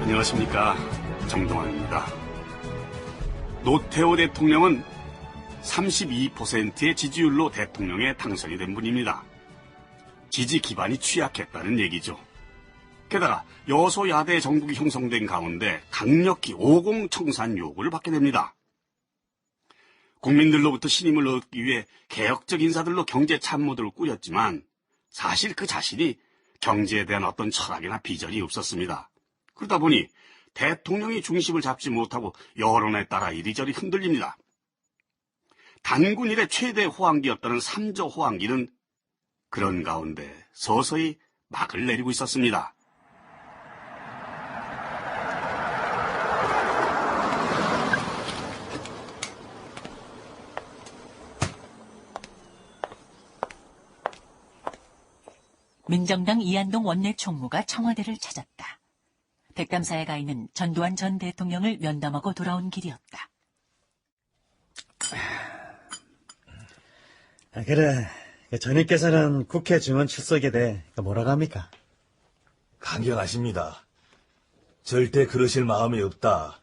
안녕하십니까. 정동환입니다. 노태우 대통령은 32%의 지지율로 대통령에 당선이 된 분입니다. 지지 기반이 취약했다는 얘기죠. 게다가 여소야대 정국이 형성된 가운데 강력히 오공청산 요구를 받게 됩니다. 국민들로부터 신임을 얻기 위해 개혁적 인사들로 경제 참모들을 꾸렸지만 사실 그 자신이 경제에 대한 어떤 철학이나 비전이 없었습니다. 그러다 보니 대통령이 중심을 잡지 못하고 여론에 따라 이리저리 흔들립니다. 단군 이래 최대 호황기였다는 삼조 호황기는 그런 가운데 서서히 막을 내리고 있었습니다. 민정당 이한동 원내 총무가 청와대를 찾았다. 백담사에 가 있는 전두환 전 대통령을 면담하고 돌아온 길이었다. 그래, 전임께서는 국회 증언 출석에 대해 뭐라고 합니까? 강경하십니다. 절대 그러실 마음이 없다.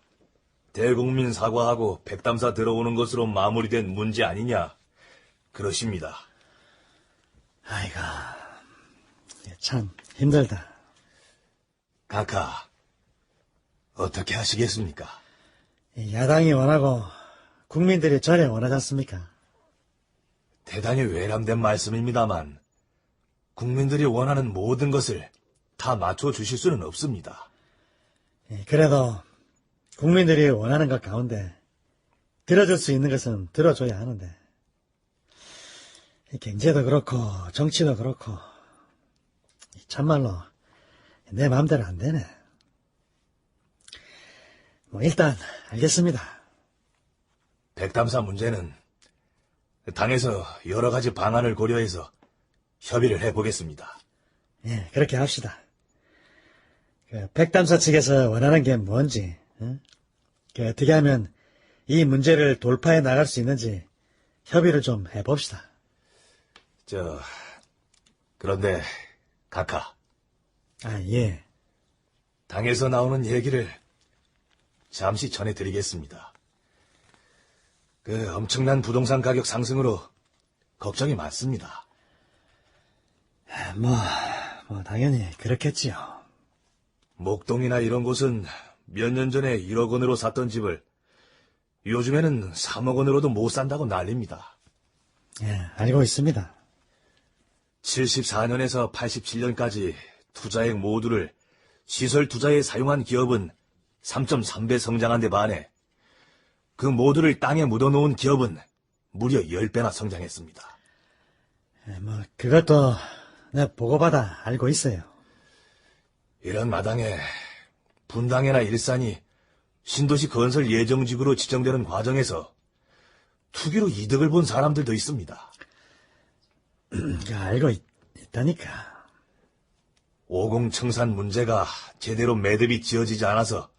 대국민 사과하고 백담사 들어오는 것으로 마무리된 문제 아니냐. 그러십니다. 아이고, 참 힘들다. 각하, 어떻게 하시겠습니까? 야당이 원하고 국민들이 전혀 원하지 않습니까? 대단히 외람된 말씀입니다만 국민들이 원하는 모든 것을 다 맞춰주실 수는 없습니다. 그래도 국민들이 원하는 것 가운데 들어줄 수 있는 것은 들어줘야 하는데 경제도 그렇고 정치도 그렇고 참말로 내 마음대로 안 되네. 일단 알겠습니다. 백담사 문제는 당에서 여러 가지 방안을 고려해서 협의를 해보겠습니다. 예, 그렇게 합시다. 백담사 측에서 원하는 게 뭔지, 어떻게 하면 이 문제를 돌파해 나갈 수 있는지 협의를 좀 해봅시다. 그런데 각하, 예. 당에서 나오는 얘기를 잠시 전해드리겠습니다. 그 엄청난 부동산 가격 상승으로 걱정이 많습니다. 당연히 그렇겠지요. 목동이나 이런 곳은 몇 년 전에 1억 원으로 샀던 집을 요즘에는 3억 원으로도 못 산다고 난립니다. 예, 알고 있습니다. 74년에서 87년까지 투자액 모두를 시설 투자에 사용한 기업은 3.3배 성장한 데 반해 그 모두를 땅에 묻어놓은 기업은 무려 10배나 성장했습니다. 그것도 내가 보고받아 알고 있어요. 이런 마당에 분당이나 일산이 신도시 건설 예정지구로 지정되는 과정에서 투기로 이득을 본 사람들도 있습니다. 알고 있다니까. 오공청산 문제가 제대로 매듭이 지어지지 않아서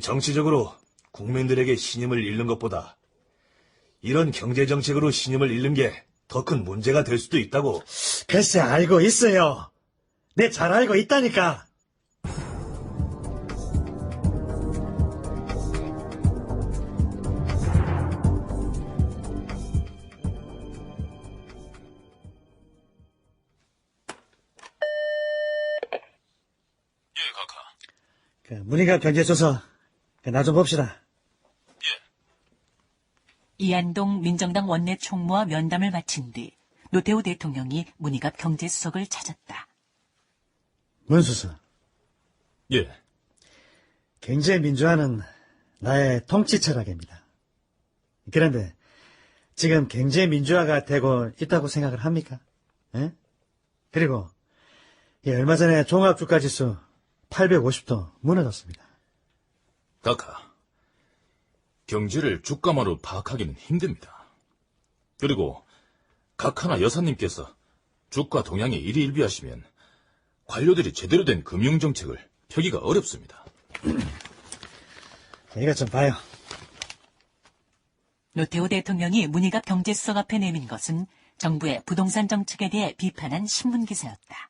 정치적으로 국민들에게 신임을 잃는 것보다 이런 경제정책으로 신임을 잃는 게 더 큰 문제가 될 수도 있다고. 글쎄 알고 있어요. 내 잘 알고 있다니까. 예, 각하. 문희갑 경제조서 나 좀 봅시다. 이한동 민정당 원내 총무와 면담을 마친 뒤 노태우 대통령이 문희갑 경제수석을 찾았다. 문수석, 예. 경제민주화는 나의 통치 철학입니다. 그런데 지금 경제민주화가 되고 있다고 생각을 합니까? 예? 그리고 얼마 전에 종합주가지수 850도 무너졌습니다. 각하, 경제를 주가만으로 파악하기는 힘듭니다. 그리고 각하나 여사님께서 주가 동향에 일희일비하시면 관료들이 제대로 된 금융정책을 펴기가 어렵습니다. 이것 좀 봐요. 노태우 대통령이 문희갑 경제수석 앞에 내민 것은 정부의 부동산 정책에 대해 비판한 신문기사였다.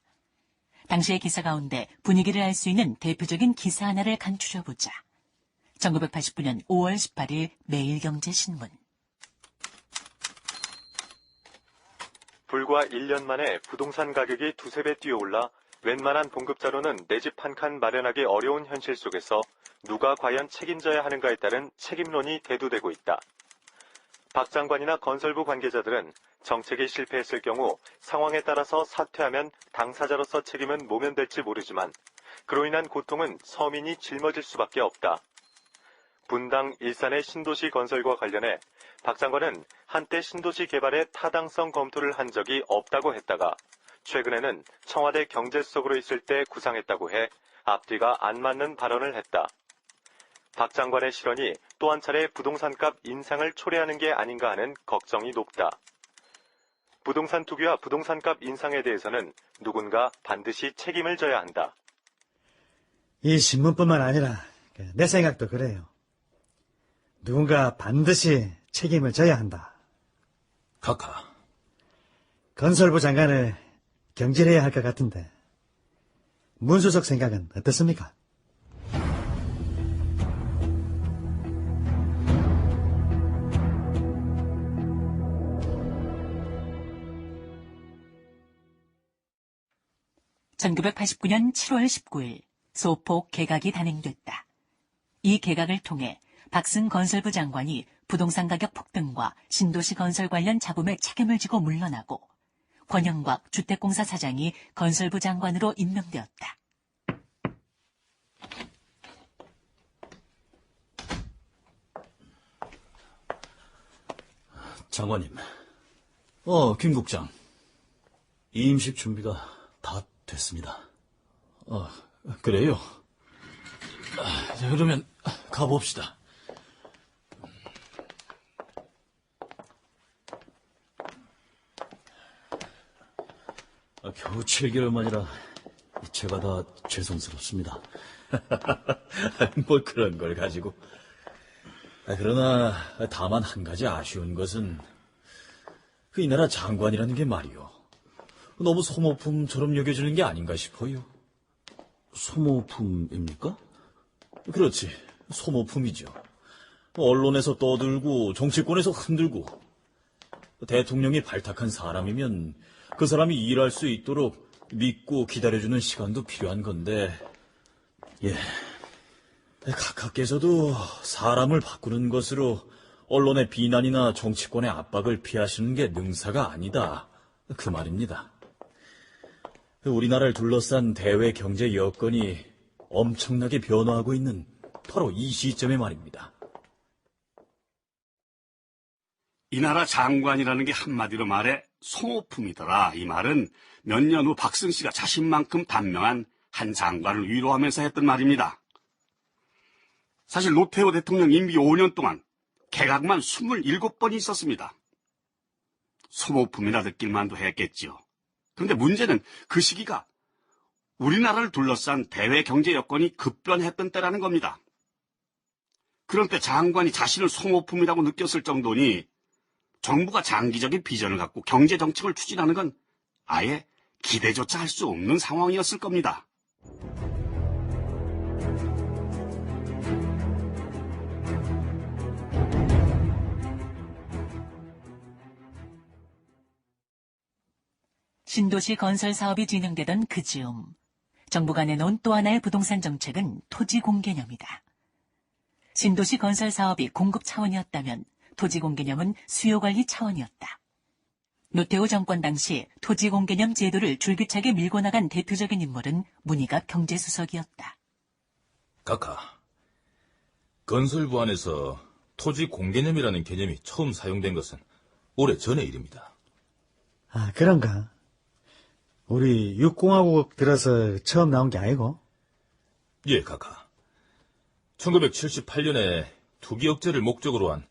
당시의 기사 가운데 분위기를 알 수 있는 대표적인 기사 하나를 간추려보자. 1989년 5월 18일 매일경제신문. 불과 1년 만에 부동산 가격이 두세 배 뛰어올라 웬만한 봉급자로는 내 집 한 칸 마련하기 어려운 현실 속에서 누가 과연 책임져야 하는가에 따른 책임론이 대두되고 있다. 박 장관이나 건설부 관계자들은 정책이 실패했을 경우 상황에 따라서 사퇴하면 당사자로서 책임은 모면될지 모르지만 그로 인한 고통은 서민이 짊어질 수밖에 없다. 분당 일산의 신도시 건설과 관련해 박 장관은 한때 신도시 개발의 타당성 검토를 한 적이 없다고 했다가 최근에는 청와대 경제수석으로 있을 때 구상했다고 해 앞뒤가 안 맞는 발언을 했다. 박 장관의 실언이 또 한 차례 부동산값 인상을 초래하는 게 아닌가 하는 걱정이 높다. 부동산 투기와 부동산값 인상에 대해서는 누군가 반드시 책임을 져야 한다. 이 신문뿐만 아니라 내 생각도 그래요. 누군가 반드시 책임을 져야 한다. 카카, 건설부 장관을 경질해야 할 것 같은데 문수석 생각은 어떻습니까? (1989년 7월 19일) 소폭 개각이 단행됐다. 이 개각을 통해 박승 건설부 장관이 부동산 가격 폭등과 신도시 건설 관련 잡음에 책임을 지고 물러나고 권영곽 주택공사 사장이 건설부 장관으로 임명되었다. 장관님. 김 국장. 이임식 준비가 다 됐습니다. 그래요? 자, 그러면 가봅시다. 겨우 7개월 만이라 제가 다 죄송스럽습니다. 뭐 그런 걸 가지고. 그러나 다만 한 가지 아쉬운 것은 이 나라 장관이라는 게 말이요. 너무 소모품처럼 여겨지는 게 아닌가 싶어요. 소모품입니까? 그렇지, 소모품이죠. 언론에서 떠들고 정치권에서 흔들고 대통령이 발탁한 사람이면 그 사람이 일할 수 있도록 믿고 기다려주는 시간도 필요한 건데, 예, 각하께서도 사람을 바꾸는 것으로 언론의 비난이나 정치권의 압박을 피하시는 게 능사가 아니다, 그 말입니다. 우리나라를 둘러싼 대외 경제 여건이 엄청나게 변화하고 있는 바로 이 시점에 말입니다. 이 나라 장관이라는 게 한마디로 말해 소모품이더라. 이 말은 몇 년 후 박승 씨가 자신만큼 단명한 한 장관을 위로하면서 했던 말입니다. 사실 노태우 대통령 임기 5년 동안 개각만 27번이 있었습니다. 소모품이라 느낄 만도 했겠지요. 그런데 문제는 그 시기가 우리나라를 둘러싼 대외 경제 여건이 급변했던 때라는 겁니다. 그런 때 장관이 자신을 소모품이라고 느꼈을 정도니 정부가 장기적인 비전을 갖고 경제 정책을 추진하는 건 아예 기대조차 할 수 없는 상황이었을 겁니다. 신도시 건설 사업이 진행되던 그 즈음 정부가 내놓은 또 하나의 부동산 정책은 토지 공개념이다. 신도시 건설 사업이 공급 차원이었다면 토지 공개념은 수요 관리 차원이었다. 노태우 정권 당시 토지 공개념 제도를 줄기차게 밀고 나간 대표적인 인물은 문희갑 경제수석이었다. 카카, 건설부 안에서 토지 공개념이라는 개념이 처음 사용된 것은 오래 전의 일입니다. 아, 그런가? 우리 육공화국 들어서 처음 나온 게 아니고? 예, 카카. 1978년에 투기 억제를 목적으로 한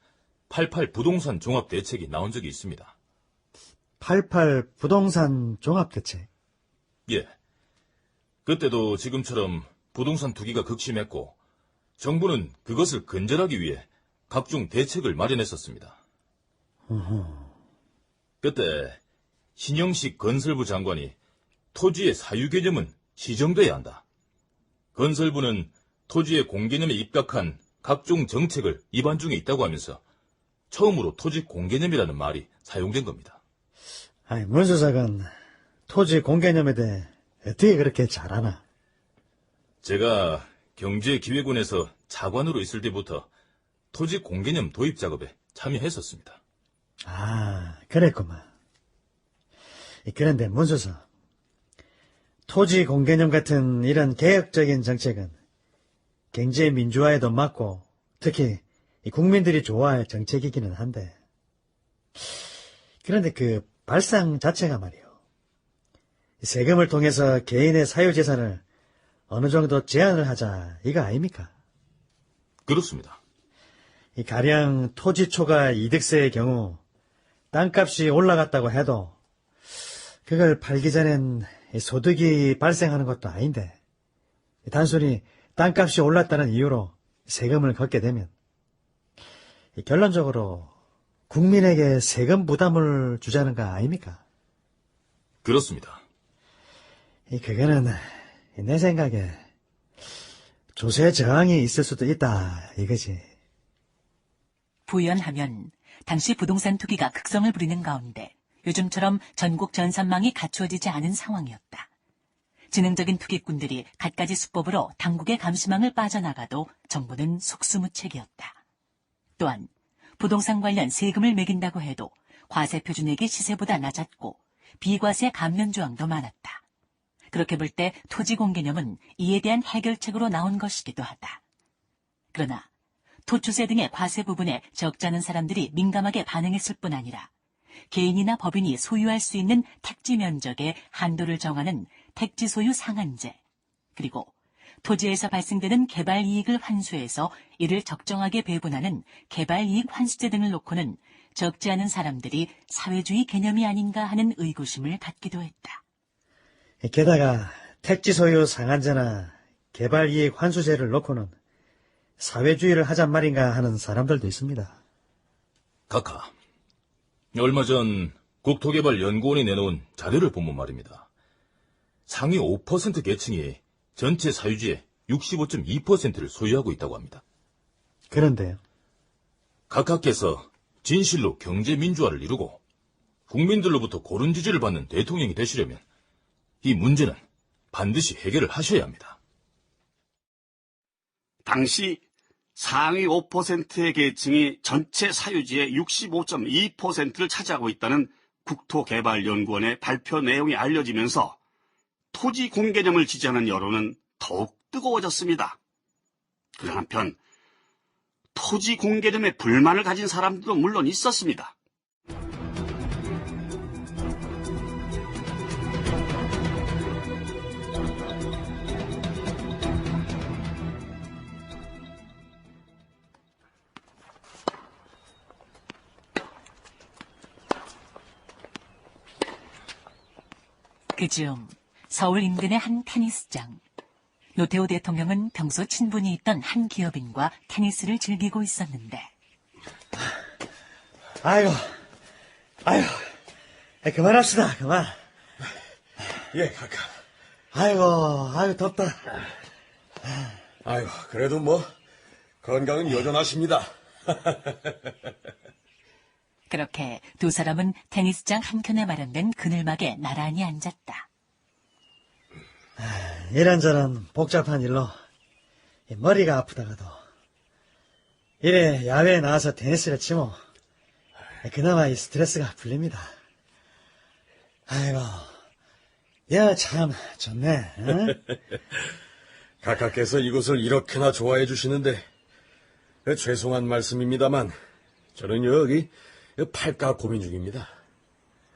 88 부동산 종합 대책이 나온 적이 있습니다. 88 부동산 종합대책. 예. 그때도 지금처럼 부동산 투기가 극심했고 정부는 그것을 근절하기 위해 각종 대책을 마련했었습니다. 그때 신영식 건설부 장관이 토지의 사유 개념은 시정돼야 한다. 건설부는 토지의 공개념에 입각한 각종 정책을 입안 중에 있다고 하면서 처음으로 토지 공개념이라는 말이 사용된 겁니다. 아니, 문수석은 토지 공개념에 대해 어떻게 그렇게 잘 아나? 제가 경제기획원에서 차관으로 있을 때부터 토지 공개념 도입 작업에 참여했었습니다. 아, 그랬구만. 그런데 문수석, 토지 공개념 같은 이런 개혁적인 정책은 경제 민주화에도 맞고 특히 이 국민들이 좋아할 정책이기는 한데, 그런데 그 발상 자체가 말이요, 세금을 통해서 개인의 사유재산을 어느 정도 제한을 하자 이거 아닙니까? 그렇습니다. 이 가령 토지 초과 이득세의 경우 땅값이 올라갔다고 해도 그걸 팔기 전엔 소득이 발생하는 것도 아닌데 단순히 땅값이 올랐다는 이유로 세금을 걷게 되면 결론적으로 국민에게 세금 부담을 주자는 거 아닙니까? 그렇습니다. 그거는 내 생각에 조세 저항이 있을 수도 있다 이거지. 부연하면 당시 부동산 투기가 극성을 부리는 가운데 요즘처럼 전국 전산망이 갖추어지지 않은 상황이었다. 지능적인 투기꾼들이 갖가지 수법으로 당국의 감시망을 빠져나가도 정부는 속수무책이었다. 또한 부동산 관련 세금을 매긴다고 해도 과세 표준액이 시세보다 낮았고 비과세 감면 조항도 많았다. 그렇게 볼 때 토지 공개념은 이에 대한 해결책으로 나온 것이기도 하다. 그러나 토추세 등의 과세 부분에 적지 않은 사람들이 민감하게 반응했을 뿐 아니라 개인이나 법인이 소유할 수 있는 택지 면적의 한도를 정하는 택지 소유 상한제, 그리고 토지에서 발생되는 개발 이익을 환수해서 이를 적정하게 배분하는 개발 이익 환수제 등을 놓고는 적지 않은 사람들이 사회주의 개념이 아닌가 하는 의구심을 갖기도 했다. 게다가 택지 소유 상한제나 개발 이익 환수제를 놓고는 사회주의를 하잔 말인가 하는 사람들도 있습니다. 각하, 얼마 전 국토개발연구원이 내놓은 자료를 보면 말입니다. 상위 5% 계층이 전체 사유지의 65.2%를 소유하고 있다고 합니다. 그런데요. 각하께서 진실로 경제민주화를 이루고 국민들로부터 고른 지지를 받는 대통령이 되시려면 이 문제는 반드시 해결을 하셔야 합니다. 당시 상위 5%의 계층이 전체 사유지의 65.2%를 차지하고 있다는 국토개발연구원의 발표 내용이 알려지면서 토지 공개념을 지지하는 여론은 더욱 뜨거워졌습니다. 그런 한편 토지 공개념에 불만을 가진 사람들도 물론 있었습니다. 그즈음 서울 인근의 한 테니스장. 노태우 대통령은 평소 친분이 있던 한 기업인과 테니스를 즐기고 있었는데 아이고, 그만합시다, 그만. 예, 각하. 아이고, 덥다. 아유, 그래도 뭐 건강은 여전하십니다. 그렇게 두 사람은 테니스장 한켠에 마련된 그늘막에 나란히 앉았다. 이런저런 복잡한 일로 머리가 아프다가도 이래 야외에 나와서 테니스를 치면 그나마 이 스트레스가 풀립니다. 아이고, 야, 참 좋네. 응? 각하께서 이곳을 이렇게나 좋아해 주시는데 죄송한 말씀입니다만 저는 여기 팔까 고민 중입니다.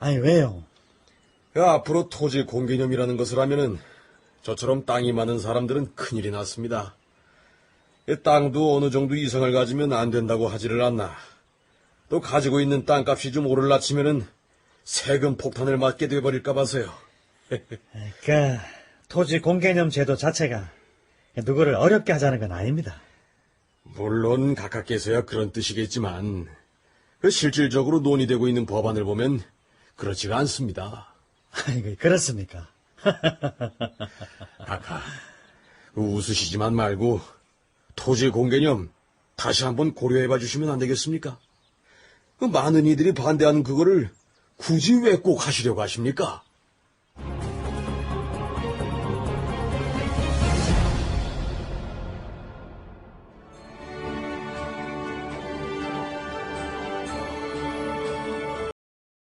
아니, 왜요? 앞으로 토지 공개념이라는 것을 하면은 저처럼 땅이 많은 사람들은 큰일이 났습니다. 땅도 어느 정도 이성을 가지면 안 된다고 하지를 않나. 또 가지고 있는 땅값이 좀 오를라 치면은 세금 폭탄을 맞게 돼버릴까 봐서요. 토지 공개념 제도 자체가 누구를 어렵게 하자는 건 아닙니다. 물론 각하께서야 그런 뜻이겠지만 실질적으로 논의되고 있는 법안을 보면 그렇지가 않습니다. 아이고, 그렇습니까? 카카, 웃으시지만 말고 토지 공개념 다시 한번 고려해봐 주시면 안 되겠습니까? 많은 이들이 반대하는 그거를 굳이 왜 꼭 하시려고 하십니까?